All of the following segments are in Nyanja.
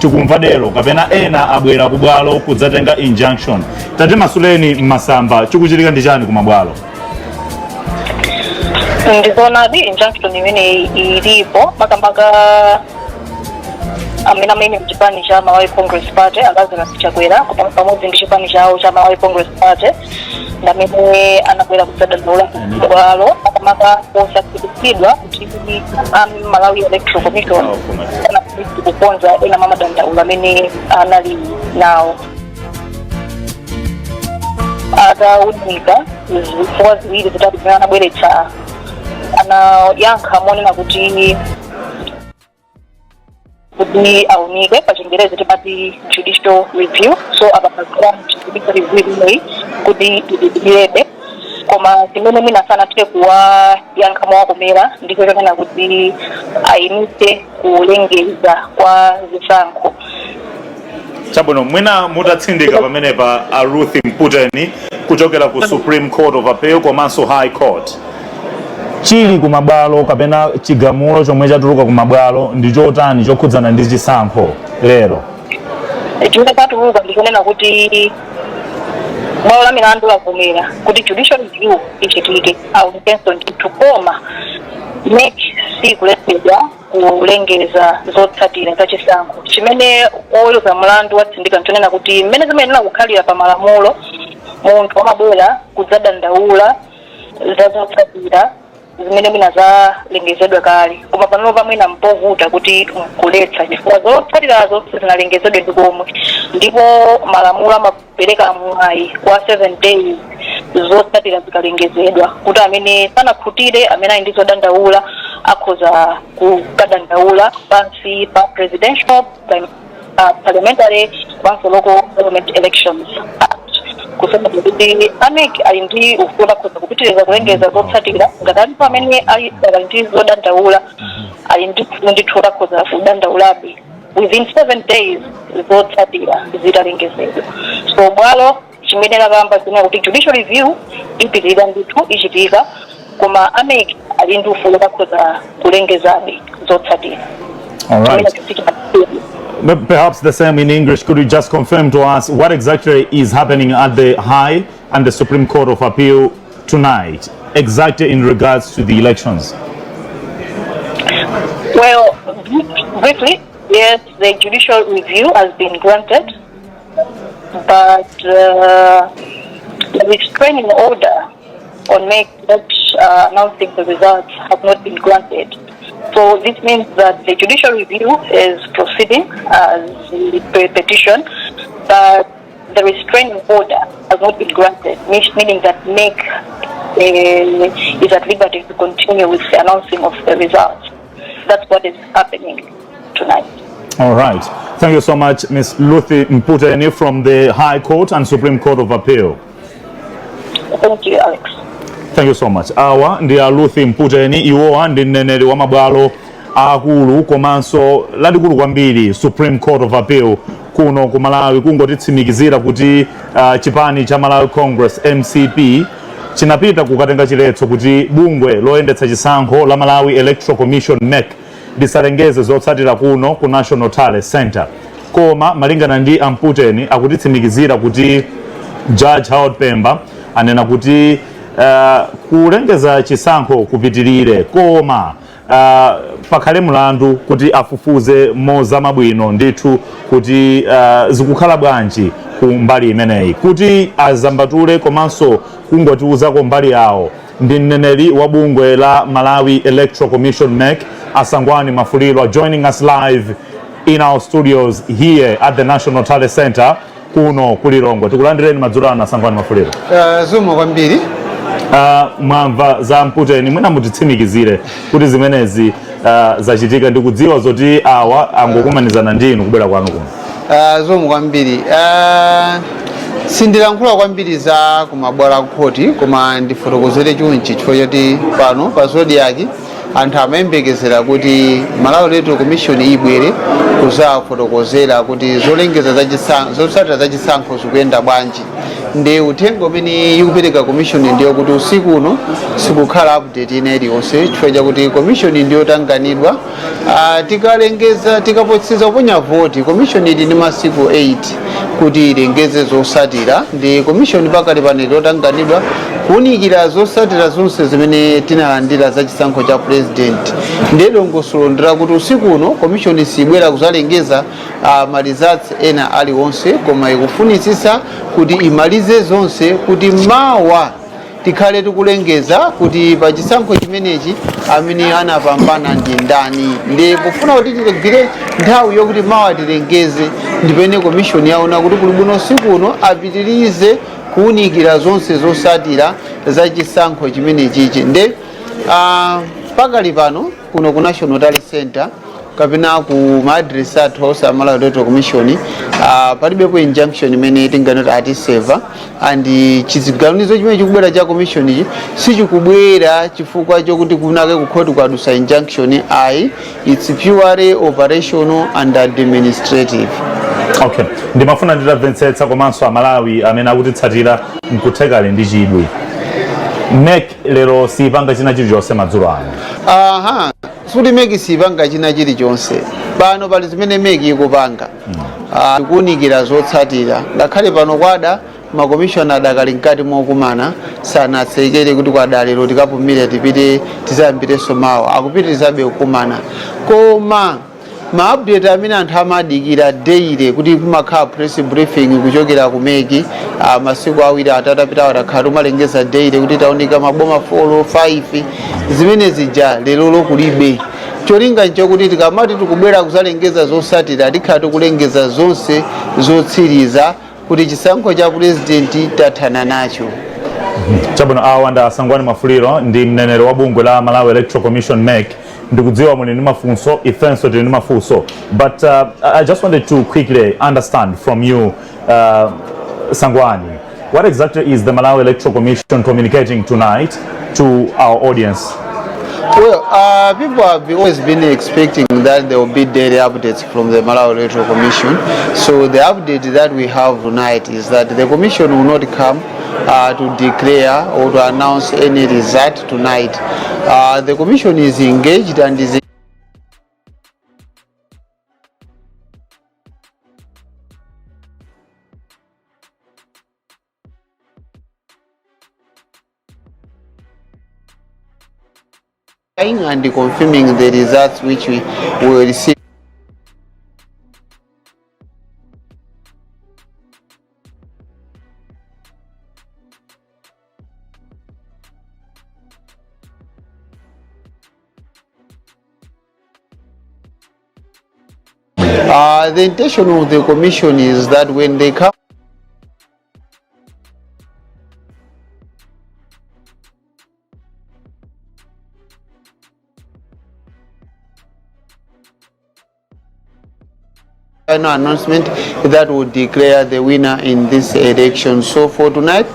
tikumva dero kapena ena abwera ku bwalo kudzatenga injunction. Tate Masuleni Masamba chikuchitika ndi chani ku mabwalo? Ndizona di injunction imene ilipo makamaka amene mchipani cha Malawi Congress Party akazi na Chakwera pamodzi ndi chipani chawo cha Malawi Congress Party ndamene anabwera kudzadandula bwalo makamaka posakitidwa kuti Malawi Electoral Commission kuponza ena mamadandaula amene anali nawo ataunika zifukwa ziwiri zitatu zimene anabweretsa anayankha monena kuti aunike pa Chingerezi timati judicial review, so abakakhala judicial review kuti idilebe koma zimene mina sana tike kuwa yankha mwakomera ndiko chonena kuti ayinise kulengeza kwa Zisakho. Chabono mwina mutatsindika pamene pa Ruth Mputeni kuchokera ku Supreme Court of Appeal komanso High Court. Chili ku mabwalo kapena chigamulo chomwe chatuluka ku mabwalo ndi chotani chokhudzana ndi Zisakho lero? Chimene patuluka ndikunena kuti bwalo la milandu lavomera kuti judicial review ichitike intenso ndithu koma make sikuletsedwa kulengeza zotsatira za Zisakho chimene oweruza mlandu watsindika ntonena kuti mmene zimene kukhalira pa malamulo munthu amabwera kudzadandaula za zotsatira zimene mina za lengezedwa kale koma pano pamwina mpovuta kuti kuletsa chifukwa zotsatirazo zinalengezedwa ndikomwe ndipo malamulo amapereka mwayi kwa 7 days zotsatira zikalengezedwa kuti amene sanakhutire amene ali ndi zodandaula akhoza kukadandaula pansi pa presidential parliamentary komanso local government elections kusema kuti aneki ali ndi ufulu akhoza kupitiriza kulengeza zotsatira ngati alipo amene ali ndi zodandaula ali ndi ndithu akhoza kudandaulabe within 7 days zotsatira zitalengezedwa. So bwalo chimene lakamba zina kuti judicial review ipitirira ndithu ichitika koma aneki ali ndi ufulu akhoza kulengezabe zotsatira. All right. Perhaps the same in English. Could you just confirm to us what exactly is happening at the High and the Supreme Court of Appeal tonight, exactly in regards to the elections? Well, briefly, yes, the judicial review has been granted, but the restraining order on announcing the results have not been granted. So this means that the judicial review is proceeding as the petition, but the restraining order has not been granted, meaning that MEC is at liberty to continue with the announcing of the results. That's what is happening tonight. All right. Thank you so much, Ms. Ruth Mputeni from the High Court and Supreme Court of Appeal. Thank you, Alex. Thank you so much. Awa ndi Ruth Mputeni iwowa ndi mneneri wa mabwalo akulu komanso lalikulu kwambiri Supreme Court of Appeal kuno ku Malawi kungotitsimikizira kuti chipani cha Malawi Congress MCP chinapita kukatenga Chiletso kuti bungwe loyendetsa chisankho la Malawi Electoral Commission MEC lisalengeze zotsatira kuno ku National Talent Center. Koma malingana ndi Mputeni akutitsimikizira kuti Judge Howard Pemba anena kuti kulengeza chisankho kupitirire koma pakhale mlandu kuti afufuze mozamabwino ndithu kuti zikukhala bwanji ku mbali imeneyi kuti azambatule komanso kungotiuzako mbali yawo ndi mneneri wa bungwe la Malawi Electoral Commission MEC Asangwani Mafuliro joining us live in our studios here at the National Talent Center kuno kulilongo. Tikulandireni madzulo na Asangwani Mafuliro. Zomwe kwambiri mwamva za Mputeni mwina mutitsimikizire kuti zimenezi zachitika ndi kudziwa zoti awa angokumanizana ndinu kubwera kwanu kuno. Zomwe kwambiri sindilankhula kwambiri za kumabwalo akhoti koma ndifotokozere chunchi chifukwa choti pano pa zodiac anthu amayembekezera kuti Malawi Electoral Commission ibwere kuzafotokozera kuti zolengeza zotsatira za chisankho zikuyenda bwanji ndi uthenga umene ikupereka commission ndiyo kuti usiku uno sikukhala update ina iliyonse chifukwa chakuti commission ndiyo tanganidwa tikalengeza tikapotseza kuponya voti. Commission ili ndi masiku 8 kuti ilengeze zosatira, ndi commission pakali pano iliyotanganidwa kuunikira zosatira zonse zimene tinalandira za chisankho cha president. Ndiye dongosolo ndira kuti usiku uno commission sibwera kuzalengeza results ena aliwonse, koma ikufunitsitsa kuti imalize zonse kuti mawa tikhale tikulengeza kuti pa chisankho chimenechi amene anapambana ndi ndani. Ndi pofuna kuti tilegire nthawi yokuti mawa tilengeze, ndipene commission yaona kuti kuli bwino usiku uno apitirize kuunikira zonse zosatira za chisankho chimenechichi. Nde pakali pano kuno ku National Tally Center kapena ku maadresi athu onse a Malawi Electoral Commission palibepo injunction imene tinganoti atiseva, and chiziganizo chimene chikubwera cha commission ichi sichikubwera chifukwa chokuti kunake kukhoti kwadusa injunction. Ayi, it's purely operational and administrative. Okay, ndimafuna nditamvetsetsa komanso amalawi amene akutitsatira mkuthekale ndi chidwi. MEC lero sipanga china chilichonse madzulo ano. Suti MEC sipanga china chilichonse pano, pali zimene MEC ikupanga kuunikira zotsatira. Ngakhale pano kwada makomishona adakali mkati mokumana sanatsekere kuti kwada lero tikapumire tipite tizayambirenso mawa, akupitirizabe kukumana. Koma ma-update amene anthu amadikira daily kuti kumakhala press briefing kuchokera ku MEC masiku awiri atatu apitawo atakhala umalengeza daily kuti taoneka maboma 4 5 zimene zija lero kulibe. Cholinga nchokuti tikamati tikubwera kuzalengeza zosatira tikhala tikulengeza zonse zotsiriza kuti chisankho cha president tathana nacho. Chabwino, awa ndi Asangwani Mafuliro, ndi mneneri wa bungwe la Malawi Electoral Commission MEC. Ndikudziwa muli ndi mafunso, ifenso tili ndi mafunso, but I just wanted to quickly understand from you, Sangwani, what exactly is the Malawi Electoral Commission communicating tonight to our audience? Well, people have always been expecting that there will be daily updates from the Malawi Electoral Commission. So the update that we have tonight is that the Commission will not come to declare or to announce any result tonight. The Commission is engaged and is and confirming the results which we will receive. The intention of the commission is that when they come final announcement that would declare the winner in this election. So for tonight,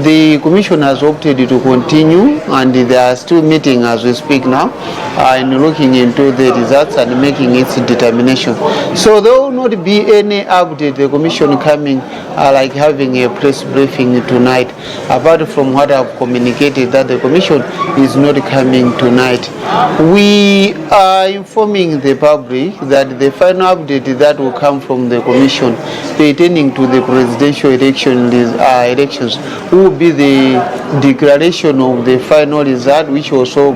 the commission has opted to continue, and they are still meeting as we speak now and looking into the results and making its determination. So there will not be any update, the commission coming like having a press briefing tonight, apart from what I've communicated that the commission is not coming tonight. We are informing the public that the final update that will come from the commission pertaining to the presidential elections will be the declaration of the final result, which also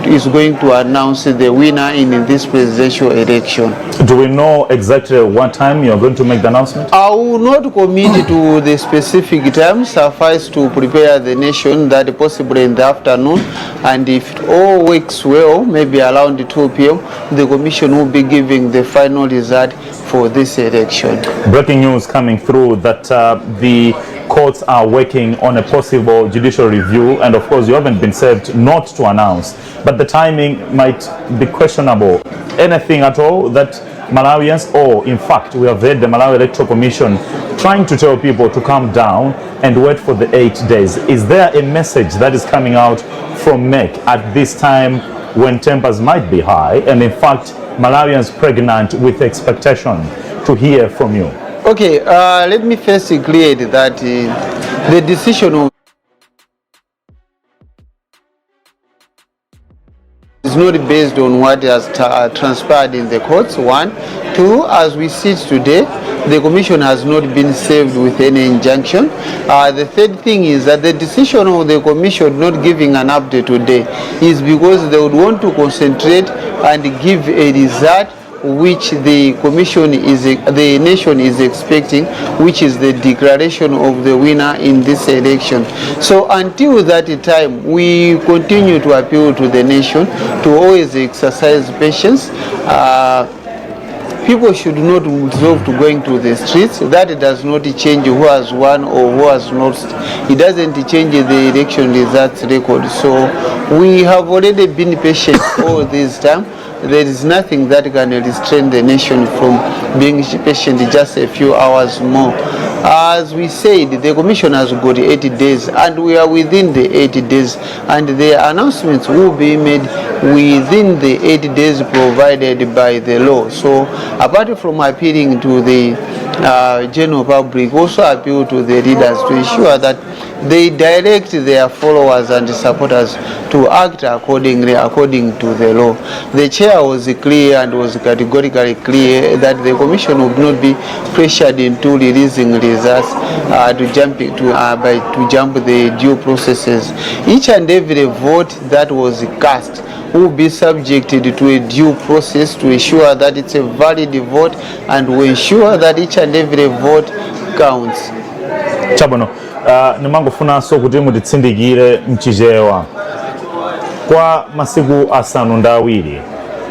is going to announce the winner in this presidential election. Do we know exactly what time you are going to make the announcement? I will not commit to the specific time. Suffice to prepare the nation that possibly in the afternoon, and if it all works well, maybe around 2 p.m. the commission will be giving the final result for this election. Breaking news coming through that the courts are working on a possible judicial review, and of course you haven't been served not to announce, but the timing might be questionable. Anything at all that Malawians, or in fact we have heard the Malawi Electoral Commission trying to tell people to calm down and wait for the 8 days. Is there a message that is coming out from MEC at this time when tempers might be high, and in fact Malawians pregnant with expectation to hear from you? Okay, let me first clear that the decision is not based on what has transpired in the courts. 1, 2, as we sit today, the commission has not been served with any injunction. The third thing is that the decision of the commission not giving an update today is because they would want to concentrate and give a result which the nation is expecting, which is the declaration of the winner in this election. So until that time, we continue to appeal to the nation to always exercise patience. People should not resolve to going to the streets. That does not change who has won or who has lost. It doesn't change the election results record. So we have already been patient all this time. There is nothing that can restrain the nation from being patient just a few hours more. As we said, the commission has got 80 days and we are within the 80 days, and the announcements will be made within the 80 days provided by the law. So apart from appealing to the general public, also appeal to the leaders to ensure that they direct their followers and supporters to act according to the law. The chair was clear and was categorically clear that the commission would not be pressured into releasing results to jump the due processes. Each and every vote that was cast will be subjected to a due process to ensure that it's a valid vote and to ensure that each and every vote counts. Chabono, nimangofunanso kuti mutitsindikire mchichewa kwa masiku asanu ndi awiri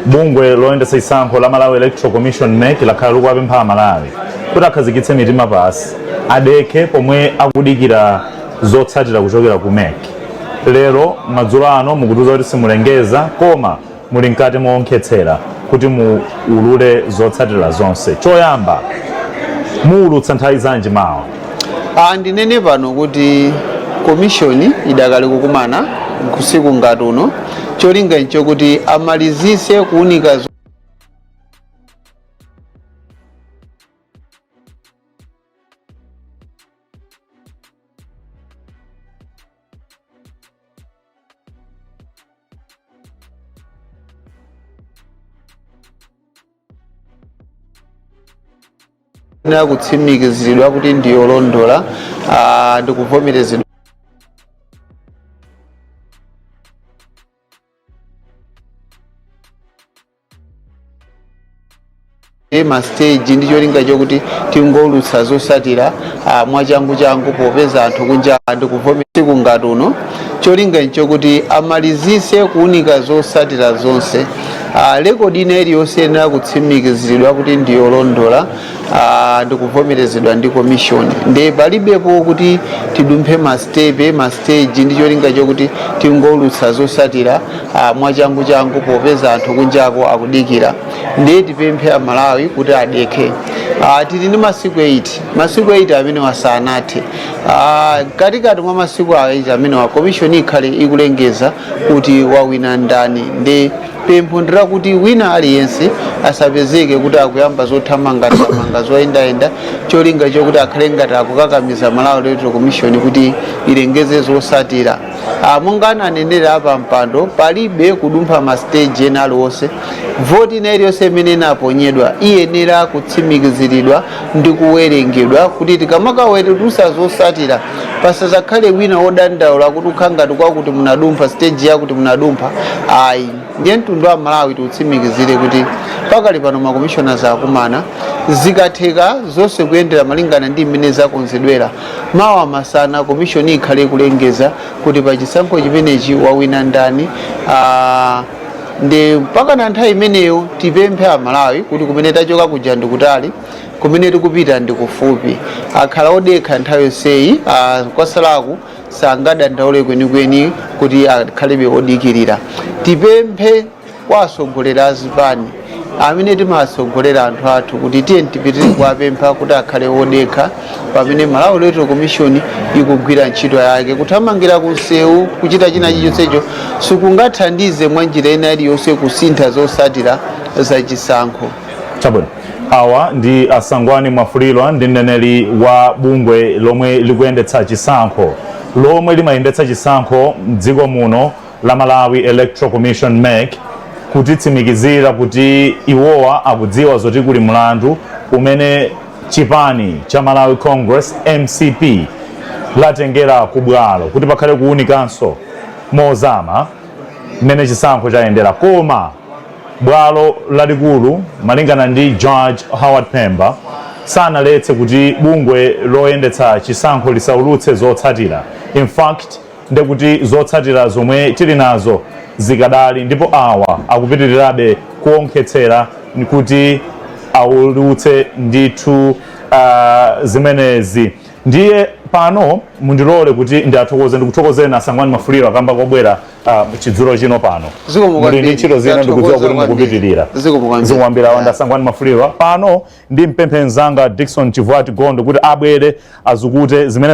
bungwe loyendetsa isankho la Malawi Electoral Commission NEC lakhala likuwapempha Malawi kuti akhazikitse mitima pasi adekhe pomwe akudikira zotsatira kuchokera ku NEC. Lero madzulo ano mukutuza kuti simulengeza koma muli mkati moonkhetsera kuti muulule zotsatira zonse. Choyamba muulutsa nthawi zanji mawa? Ndinene pano kuti komishoni idakali kukumana kusiku ngati uno, cholinga ncho kuti amalizise kuunika na kutsimikiziridwa kuti ndiyolondola ndikuvomerezedwa ma stage ndi cholinga chokuti tingolutsa zosatira mwachangu popeza anthu kunja ndikuvomerezedwa ngati uno, cholinga nchokuti amalizise kuunika zosatira zonse. Rekodi ineyi yonse yenera kutsimikiziridwa kuti ndiyolondola ndikuvomerezedwa ndi komishoni. Nde palibepo kuti tidumphe ma stage ndi cholinga chokuti tingolutsa zosatira mwachangu popeza anthu kunjako akudikira. Nde tipemphe Amalawi kuti adekhe. Tili ndi masiku 8 amene wasanathe. Katikati mwa masiku 8 amene wa komishoni ikhale ikulengeza kuti wawina ndani. Nde pempho ndira kuti wina aliyense asapezeke kuti akuyamba zothamanga zoyendayenda, cholinga chokuti akhale ngati akukakamiza Malawi Electoral Commission kuti ilengeze zosatira. Monga ananenera apa mpando, palibe kudumpha ma stage ena aliwonse. Voti ineyi yonse imene inaponyedwa iyenera kutsimikiziridwa ndi kuwerengedwa kuti tikamakawerusa zosatira pasazakhale wina wodandaula kuti ukhangati kwakuti munadumpha stage yakuti munadumpha. Ayi, ndiye mtundu wa Malawi tiutsimikizire kuti pakali pano ma commissioners akumana, zikatheka zonse kuyendera malingana ndi mmene zakonzedwera, mawa masana komishoni ikhale kulengeza kuti pa chisankho chimenechi wawina ndani. Ndi mpaka na nthawi imeneyo tipemphe Amalawi kuti kumene tachoka kuja ndikutali, kumene tikupita ndikufupi, akhala odekha nthawi yonseyi, kwasalaku sangadandaule kwenikweni kuti akhalebe odikirira. Tipemphe kwa atsogoleri a zipani amene timasogolera anthu athu kuti tiye tipitire kuwapempha kuti akhale odekha pamene Malawi Electoral Commission ikugwira ntchito yake. Kuthamangira kunsewu kuchita china chilichonsecho sikungathandize mwa njira ina iliyonse kusintha zosatira za chisankho. Chabwino, awa ndi Asangwani Mwafulilwa ndi mneneri wa bungwe lomwe likuyendetsa chisankho lomwe limayendetsa chisankho m'dziko muno la Malawi Electoral Commission MEC, kutitsimikizira kuti iwowa akudziwa zoti kuli mlandu umene chipani cha Malawi Congress MCP latengera ku bwalo kuti pakhale kuwunikanso mozama mmene chisankho chayendera. Koma bwalo lalikulu malingana ndi Judge Howard Pemba sanaletse kuti bungwe loyendetsa chisankho lisaulutse zotsatira. In fact ndekuti zotsatira zomwe tili nazo zikadali, ndipo awa akupitirirabe kuonkhetsera kuti aulutse ndithu zimenezi. Ndiye pano mundilole kuti ndiathokoze ndikuthokozeni Asangwani Mwafulilwa kamba kobwera chidzulo chino pano. Muli ndi ntchito zina ndikudziwa kuti mukupitirira. Zikumbira wanda Asangwani Mwafulilwa pano ndi mpemphe mzanga Dickson Chivwati Gondo kuti abwere azukute zimene